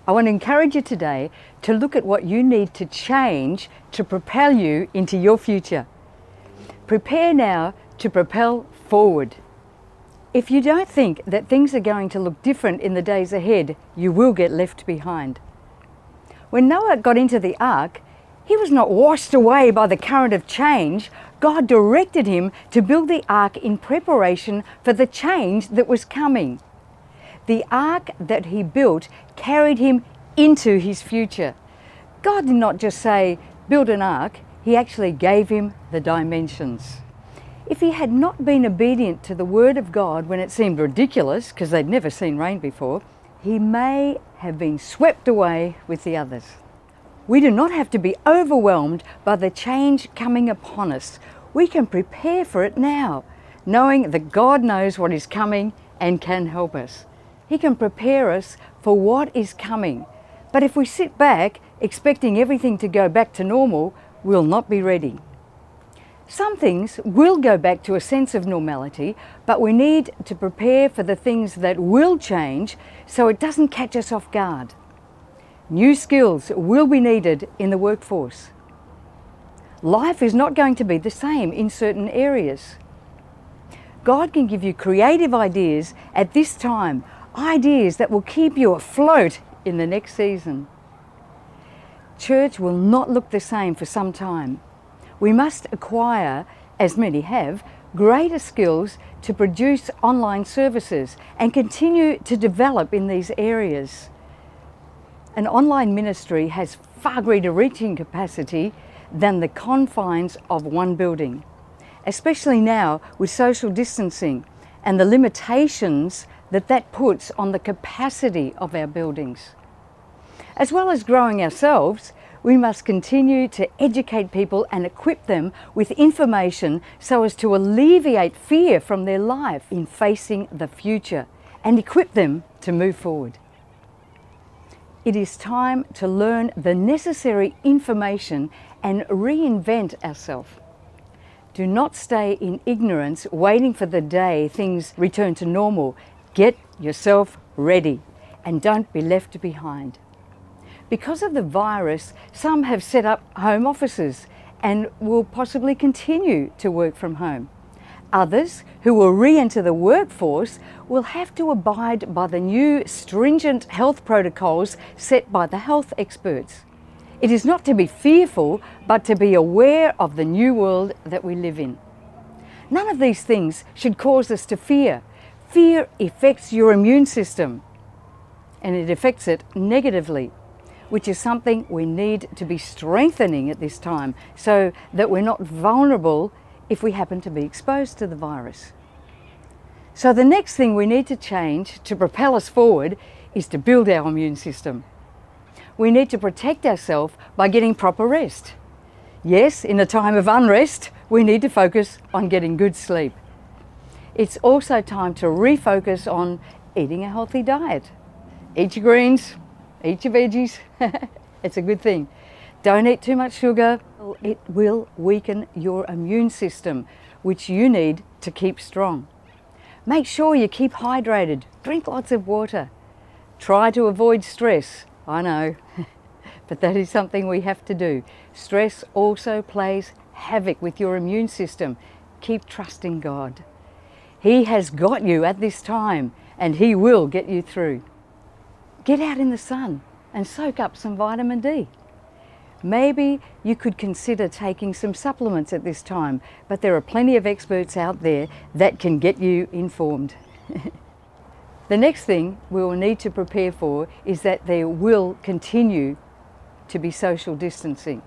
I want to encourage you today to look at what you need to change to propel you into your future. Prepare now to propel forward. If you don't think that things are going to look different in the days ahead, you will get left behind. When Noah got into the ark, he was not washed away by the current of change. God directed him to build the ark in preparation for the change that was coming. The ark that he built carried him into his future. God did not just say, build an ark, he actually gave him the dimensions. If he had not been obedient to the word of God when it seemed ridiculous, because they'd never seen rain before, he may have been swept away with the others. We do not have to be overwhelmed by the change coming upon us. We can prepare for it now, knowing that God knows what is coming and can help us. He can prepare us for what is coming. But if we sit back expecting everything to go back to normal, we'll not be ready. Some things will go back to a sense of normality, but we need to prepare for the things that will change so it doesn't catch us off guard. New skills will be needed in the workforce. Life is not going to be the same in certain areas. God can give you creative ideas at this time, ideas that will keep you afloat in the next season. Church will not look the same for some time. We must acquire, as many have, greater skills to produce online services and continue to develop in these areas. An online ministry has far greater reaching capacity than the confines of one building, especially now with social distancing and the limitations that puts on the capacity of our buildings. As well as growing ourselves, we must continue to educate people and equip them with information so as to alleviate fear from their life in facing the future and equip them to move forward. It is time to learn the necessary information and reinvent ourselves. Do not stay in ignorance waiting for the day things return to normal. Get yourself ready and don't be left behind. Because of the virus, some have set up home offices and will possibly continue to work from home. Others, who will re-enter the workforce, will have to abide by the new stringent health protocols set by the health experts. It is not to be fearful, but to be aware of the new world that we live in. None of these things should cause us to fear. Fear affects your immune system, and it affects it negatively, which is something we need to be strengthening at this time so that we're not vulnerable if we happen to be exposed to the virus. So the next thing we need to change to propel us forward is to build our immune system. We need to protect ourselves by getting proper rest. Yes, in a time of unrest, we need to focus on getting good sleep. It's also time to refocus on eating a healthy diet. Eat your greens, eat your veggies. It's a good thing. Don't eat too much sugar. It will weaken your immune system, which you need to keep strong. Make sure you keep hydrated. Drink lots of water. Try to avoid stress. I know, but that is something we have to do. Stress also plays havoc with your immune system. Keep trusting God. He has got you at this time, and He will get you through. Get out in the sun and soak up some vitamin D. Maybe you could consider taking some supplements at this time, but there are plenty of experts out there that can get you informed. The next thing we will need to prepare for is that there will continue to be social distancing.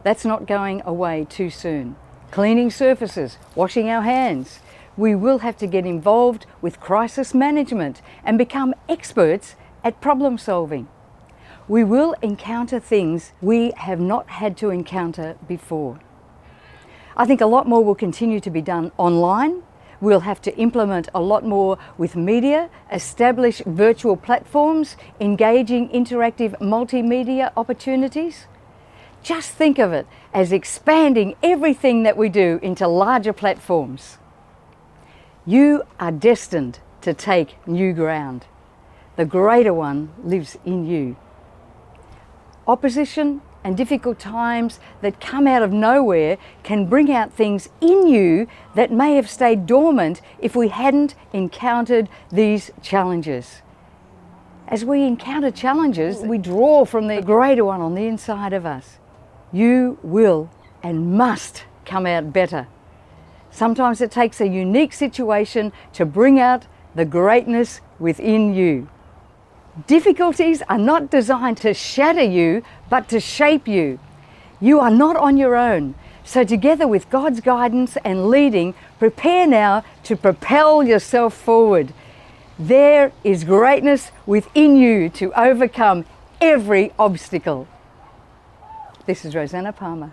That's not going away too soon. Cleaning surfaces, washing our hands. We will have to get involved with crisis management and become experts at problem solving. We will encounter things we have not had to encounter before. I think a lot more will continue to be done online. We'll have to implement a lot more with media, establish virtual platforms, engaging interactive multimedia opportunities. Just think of it as expanding everything that we do into larger platforms. You are destined to take new ground. The greater one lives in you. Opposition and difficult times that come out of nowhere can bring out things in you that may have stayed dormant if we hadn't encountered these challenges. As we encounter challenges, we draw from the greater one on the inside of us. You will and must come out better. Sometimes it takes a unique situation to bring out the greatness within you. Difficulties are not designed to shatter you, but to shape you. You are not on your own. So together with God's guidance and leading, prepare now to propel yourself forward. There is greatness within you to overcome every obstacle. This is Rosanna Palmer.